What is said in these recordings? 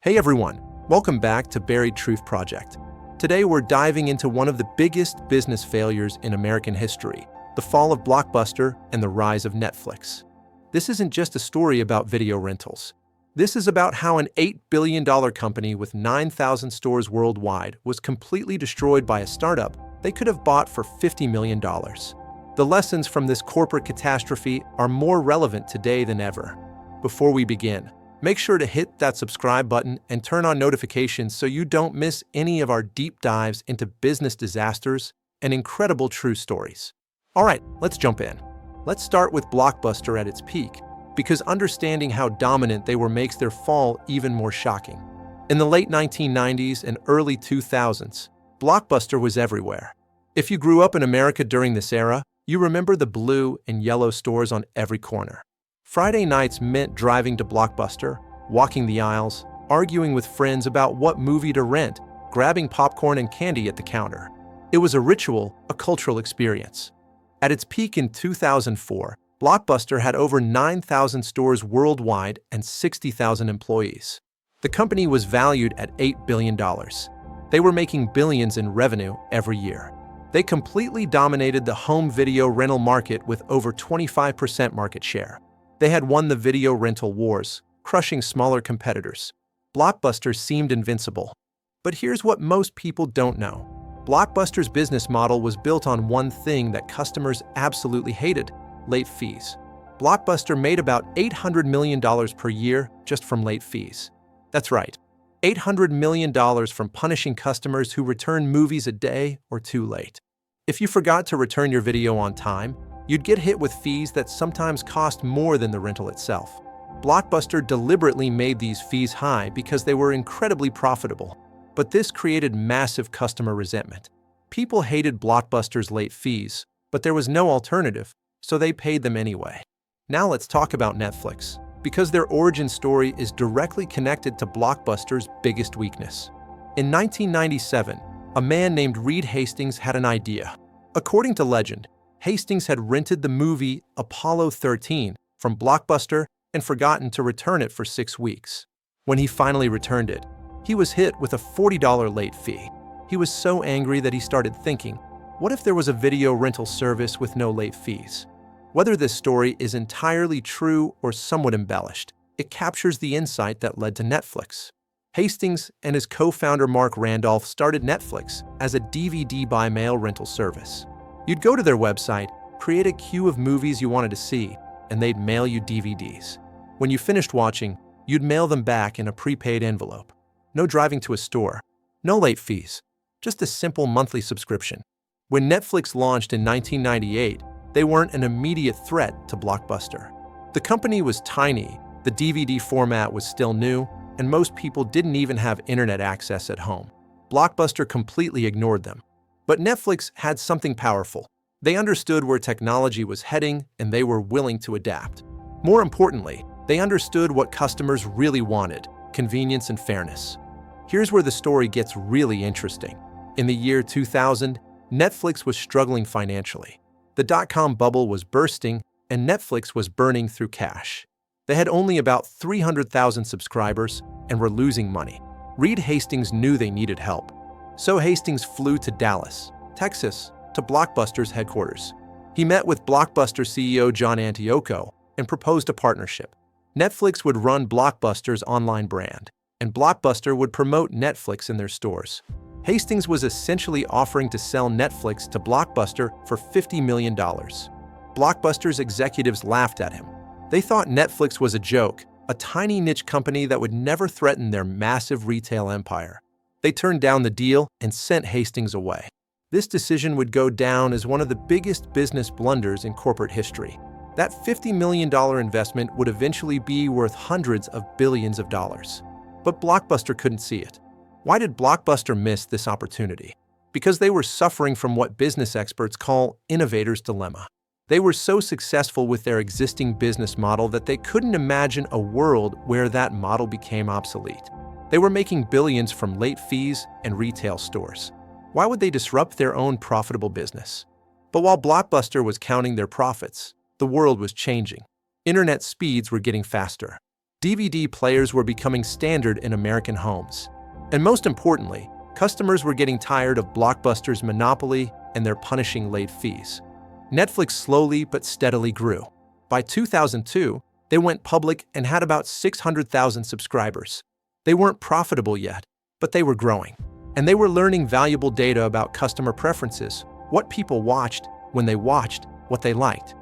Hey everyone, welcome back to Buried Truth Project. Today we're diving into one of the biggest business failures in American history, the fall of Blockbuster and the rise of Netflix. This isn't just a story about video rentals. This is about how an $8 billion company with 9,000 stores worldwide was completely destroyed by a startup they could have bought for $50 million. The lessons from this corporate catastrophe are more relevant today than ever. Before we begin, make sure to hit that subscribe button and turn on notifications so you don't miss any of our deep dives into business disasters and incredible true stories. All right, let's jump in. Let's start with Blockbuster at its peak, because understanding how dominant they were makes their fall even more shocking. In the late 1990s and early 2000s, Blockbuster was everywhere. If you grew up in America during this era, you remember the blue and yellow stores on every corner. Friday nights meant driving to Blockbuster, walking the aisles, arguing with friends about what movie to rent, grabbing popcorn and candy at the counter. It was a ritual, a cultural experience. At its peak in 2004, Blockbuster had over 9,000 stores worldwide and 60,000 employees. The company was valued at $8 billion. They were making billions in revenue every year. They completely dominated the home video rental market with over 25% market share. They had won the video rental wars, crushing smaller competitors. Blockbuster seemed invincible. But here's what most people don't know. Blockbuster's business model was built on one thing that customers absolutely hated: late fees. Blockbuster made about $800 million per year just from late fees. That's right, $800 million from punishing customers who returned movies a day or two late. If you forgot to return your video on time, you'd get hit with fees that sometimes cost more than the rental itself. Blockbuster deliberately made these fees high because they were incredibly profitable. But this created massive customer resentment. People hated Blockbuster's late fees, but there was no alternative, so they paid them anyway. Now let's talk about Netflix, because their origin story is directly connected to Blockbuster's biggest weakness. In 1997, a man named Reed Hastings had an idea. According to legend, Hastings had rented the movie Apollo 13 from Blockbuster and forgotten to return it for 6 weeks. When he finally returned it, he was hit with a $40 late fee. He was so angry that he started thinking, what if there was a video rental service with no late fees? Whether this story is entirely true or somewhat embellished, it captures the insight that led to Netflix. Hastings and his co-founder Mark Randolph started Netflix as a DVD by mail rental service. You'd go to their website, create a queue of movies you wanted to see, and they'd mail you DVDs. When you finished watching, you'd mail them back in a prepaid envelope. No driving to a store, no late fees, just a simple monthly subscription. When Netflix launched in 1998, they weren't an immediate threat to Blockbuster. The company was tiny, the DVD format was still new, and most people didn't even have internet access at home. Blockbuster completely ignored them. But Netflix had something powerful. They understood where technology was heading, and they were willing to adapt. More importantly, they understood what customers really wanted: convenience and fairness. Here's where the story gets really interesting. In the year 2000, Netflix was struggling financially. The dot-com bubble was bursting, and Netflix was burning through cash. They had only about 300,000 subscribers and were losing money. Reed Hastings knew they needed help. So Hastings flew to Dallas, Texas, to Blockbuster's headquarters. He met with Blockbuster CEO John Antioco and proposed a partnership. Netflix would run Blockbuster's online brand, and Blockbuster would promote Netflix in their stores. Hastings was essentially offering to sell Netflix to Blockbuster for $50 million. Blockbuster's executives laughed at him. They thought Netflix was a joke, a tiny niche company that would never threaten their massive retail empire. They turned down the deal and sent Hastings away. This decision would go down as one of the biggest business blunders in corporate history. That $50 million investment would eventually be worth hundreds of billions of dollars. But Blockbuster couldn't see it. Why did Blockbuster miss this opportunity? Because they were suffering from what business experts call innovator's dilemma. They were so successful with their existing business model that they couldn't imagine a world where that model became obsolete. They were making billions from late fees and retail stores. Why would they disrupt their own profitable business? But while Blockbuster was counting their profits, the world was changing. Internet speeds were getting faster. DVD players were becoming standard in American homes. And most importantly, customers were getting tired of Blockbuster's monopoly and their punishing late fees. Netflix slowly but steadily grew. By 2002, they went public and had about 600,000 subscribers. They weren't profitable yet, but they were growing. And they were learning valuable data about customer preferences, what people watched, when they watched, what they liked.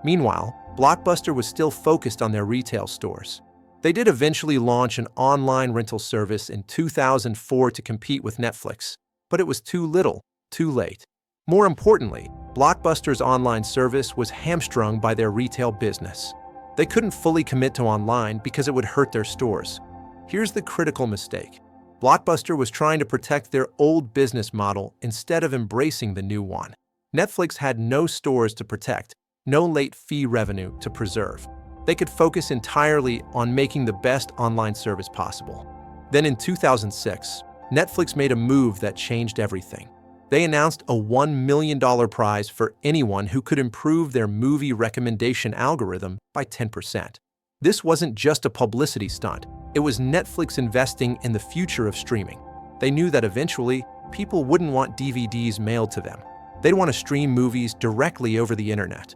Meanwhile, Blockbuster was still focused on their retail stores. They did eventually launch an online rental service in 2004 to compete with Netflix, but it was too little, too late. More importantly, Blockbuster's online service was hamstrung by their retail business. They couldn't fully commit to online because it would hurt their stores. Here's the critical mistake. Blockbuster was trying to protect their old business model instead of embracing the new one. Netflix had no stores to protect, no late fee revenue to preserve. They could focus entirely on making the best online service possible. Then in 2006, Netflix made a move that changed everything. They announced a $1 million prize for anyone who could improve their movie recommendation algorithm by 10%. This wasn't just a publicity stunt. It was Netflix investing in the future of streaming. They knew that eventually, people wouldn't want DVDs mailed to them. They'd want to stream movies directly over the internet.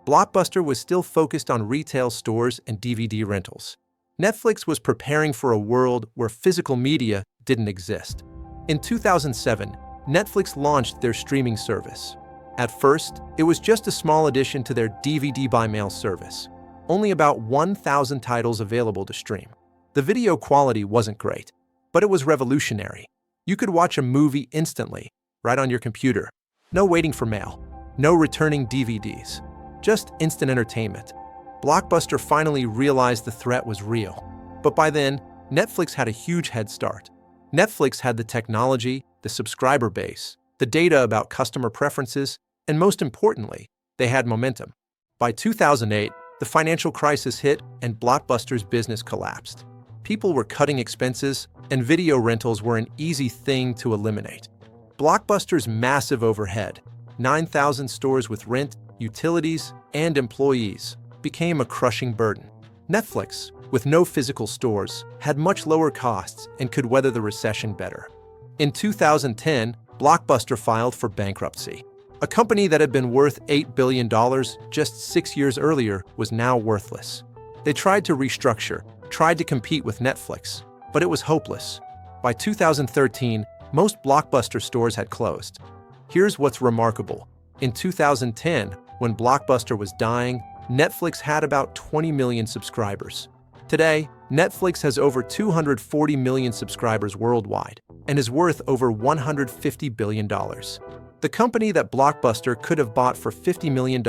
Blockbuster was still focused on retail stores and DVD rentals. Netflix was preparing for a world where physical media didn't exist. In 2007, Netflix launched their streaming service. At first, it was just a small addition to their DVD by mail service. Only about 1,000 titles available to stream. The video quality wasn't great, but it was revolutionary. You could watch a movie instantly, right on your computer. No waiting for mail, no returning DVDs. Just instant entertainment. Blockbuster finally realized the threat was real. But by then, Netflix had a huge head start. Netflix had the technology, the subscriber base, the data about customer preferences, and most importantly, they had momentum. By 2008, the financial crisis hit and Blockbuster's business collapsed. People were cutting expenses, and video rentals were an easy thing to eliminate. Blockbuster's massive overhead, 9,000 stores with rent, utilities, and employees, became a crushing burden. Netflix, with no physical stores, had much lower costs and could weather the recession better. In 2010, Blockbuster filed for bankruptcy. A company that had been worth $8 billion just 6 years earlier was now worthless. They tried to restructure, tried to compete with Netflix, but it was hopeless. By 2013, most Blockbuster stores had closed. Here's what's remarkable. In 2010, when Blockbuster was dying, Netflix had about 20 million subscribers. Today, Netflix has over 240 million subscribers worldwide and is worth over $150 billion. The company that Blockbuster could have bought for $50 million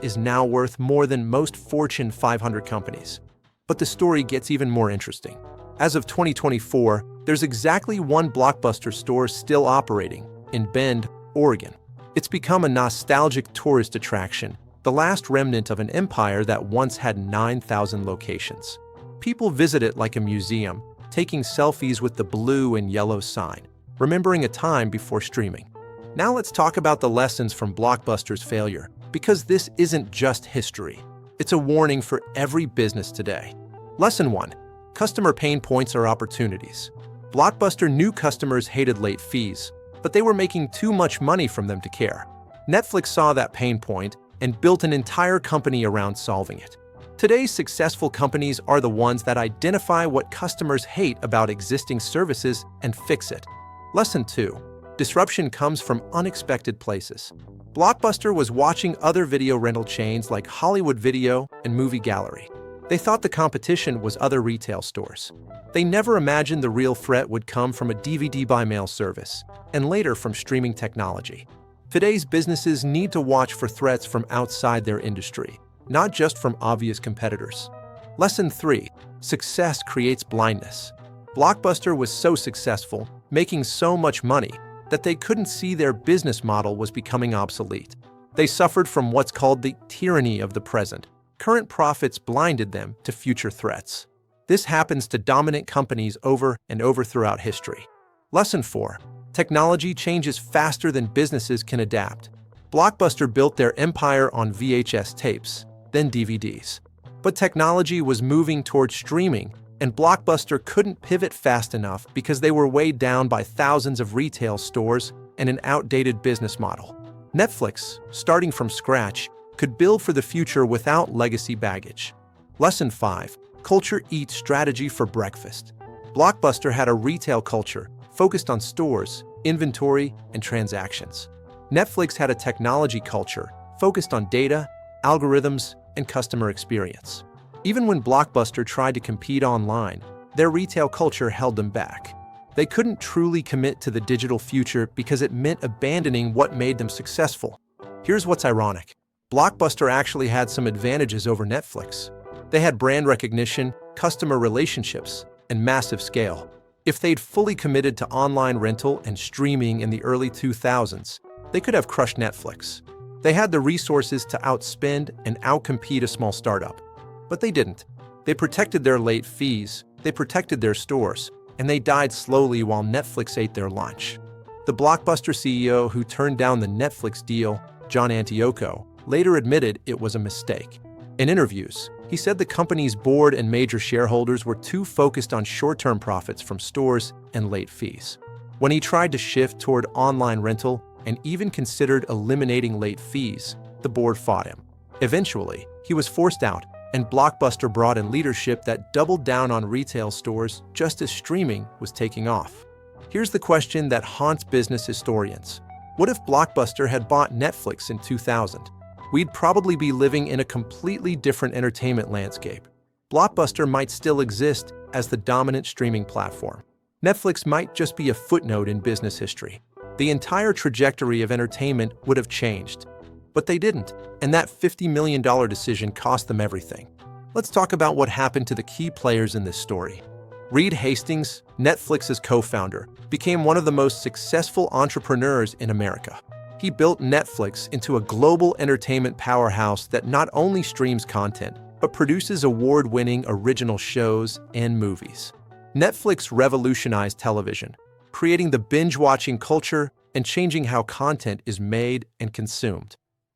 is now worth more than most Fortune 500 companies. But the story gets even more interesting. As of 2024, there's exactly one Blockbuster store still operating in Bend, Oregon. It's become a nostalgic tourist attraction, the last remnant of an empire that once had 9,000 locations. People visit it like a museum, taking selfies with the blue and yellow sign, remembering a time before streaming. Now let's talk about the lessons from Blockbuster's failure, because this isn't just history. It's a warning for every business today. Lesson 1. Customer pain points are opportunities. Blockbuster knew customers hated late fees, but they were making too much money from them to care. Netflix saw that pain point and built an entire company around solving it. Today's successful companies are the ones that identify what customers hate about existing services and fix it. Lesson 2. Disruption comes from unexpected places. Blockbuster was watching other video rental chains like Hollywood Video and Movie Gallery. They thought the competition was other retail stores. They never imagined the real threat would come from a DVD by mail service, and later from streaming technology. Today's businesses need to watch for threats from outside their industry, not just from obvious competitors. Lesson 3. Success creates blindness. Blockbuster was so successful, making so much money, that they couldn't see their business model was becoming obsolete. They suffered from what's called the tyranny of the present. Current profits blinded them to future threats. This happens to dominant companies over and over throughout history. Lesson 4. Technology changes faster than businesses can adapt. Blockbuster built their empire on VHS tapes, then DVDs. But technology was moving towards streaming, and Blockbuster couldn't pivot fast enough because they were weighed down by thousands of retail stores and an outdated business model. Netflix, starting from scratch, could build for the future without legacy baggage. Lesson 5. Culture eats strategy for breakfast. Blockbuster had a retail culture focused on stores, inventory, and transactions. Netflix had a technology culture focused on data, algorithms, and customer experience. Even when Blockbuster tried to compete online, their retail culture held them back. They couldn't truly commit to the digital future because it meant abandoning what made them successful. Here's what's ironic. Blockbuster actually had some advantages over Netflix. They had brand recognition, customer relationships, and massive scale. If they'd fully committed to online rental and streaming in the early 2000s, they could have crushed Netflix. They had the resources to outspend and outcompete a small startup. But they didn't. They protected their late fees, they protected their stores, and they died slowly while Netflix ate their lunch. The Blockbuster CEO who turned down the Netflix deal, John Antioco, later admitted it was a mistake. In interviews, he said the company's board and major shareholders were too focused on short-term profits from stores and late fees. When he tried to shift toward online rental and even considered eliminating late fees, the board fought him. Eventually, he was forced out, and Blockbuster brought in leadership that doubled down on retail stores just as streaming was taking off. Here's the question that haunts business historians. What if Blockbuster had bought Netflix in 2000? We'd probably be living in a completely different entertainment landscape. Blockbuster might still exist as the dominant streaming platform. Netflix might just be a footnote in business history. The entire trajectory of entertainment would have changed. But they didn't, and that $50 million decision cost them everything. Let's talk about what happened to the key players in this story. Reed Hastings, Netflix's co-founder, became one of the most successful entrepreneurs in America. He built Netflix into a global entertainment powerhouse that not only streams content, but produces award-winning original shows and movies. Netflix revolutionized television, creating the binge-watching culture and changing how content is made and consumed.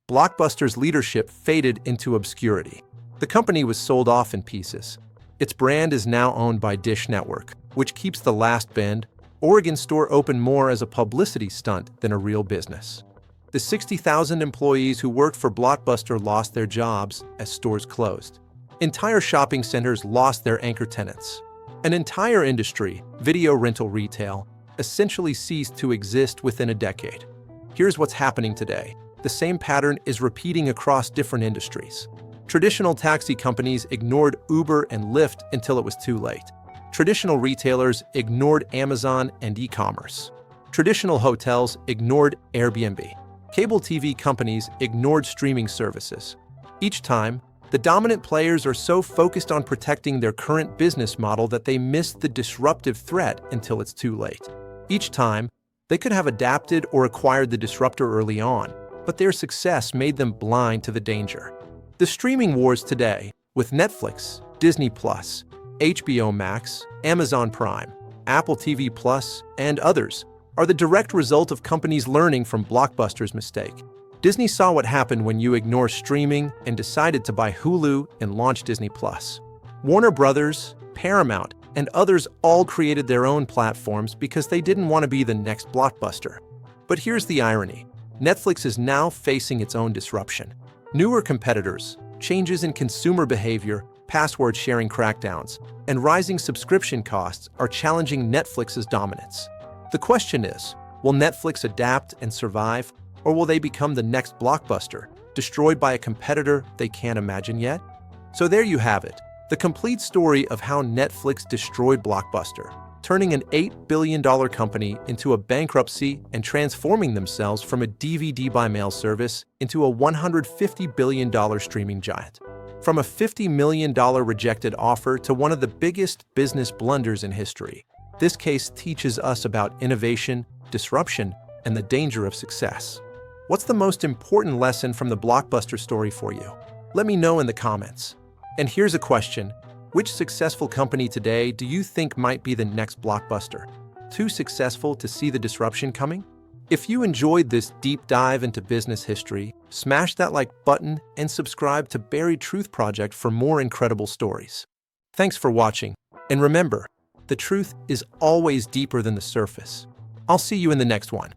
Blockbuster's leadership faded into obscurity. The company was sold off in pieces. Its brand is now owned by Dish Network, which keeps the last bend. Oregon store opened more as a publicity stunt than a real business. The 60,000 employees who worked for Blockbuster lost their jobs as stores closed. Entire shopping centers lost their anchor tenants. An entire industry, video rental retail, essentially ceased to exist within a decade. Here's what's happening today. The same pattern is repeating across different industries. Traditional taxi companies ignored Uber and Lyft until it was too late. Traditional retailers ignored Amazon and e-commerce. Traditional hotels ignored Airbnb. Cable TV companies ignored streaming services. Each time, the dominant players are so focused on protecting their current business model that they miss the disruptive threat until it's too late. Each time, they could have adapted or acquired the disruptor early on, but their success made them blind to the danger. The streaming wars today, with Netflix, Disney+, HBO Max, Amazon Prime, Apple TV+, and others, are the direct result of companies learning from Blockbuster's mistake. Disney saw what happened when you ignore streaming and decided to buy Hulu and launch Disney+. Warner Brothers, Paramount, and others all created their own platforms because they didn't want to be the next Blockbuster. But here's the irony. Netflix is now facing its own disruption. Newer competitors, changes in consumer behavior, password sharing crackdowns, and rising subscription costs are challenging Netflix's dominance. The question is, will Netflix adapt and survive, or will they become the next Blockbuster, destroyed by a competitor they can't imagine yet? So there you have it, the complete story of how Netflix destroyed Blockbuster, turning an $8 billion company into a bankruptcy and transforming themselves from a DVD-by-mail service into a $150 billion streaming giant. From a $50 million rejected offer to one of the biggest business blunders in history, this case teaches us about innovation, disruption, and the danger of success. What's the most important lesson from the Blockbuster story for you? Let me know in the comments. And here's a question. Which successful company today do you think might be the next Blockbuster? Too successful to see the disruption coming? If you enjoyed this deep dive into business history, smash that like button and subscribe to Buried Truth Project for more incredible stories. Thanks for watching, and remember, the truth is always deeper than the surface. I'll see you in the next one.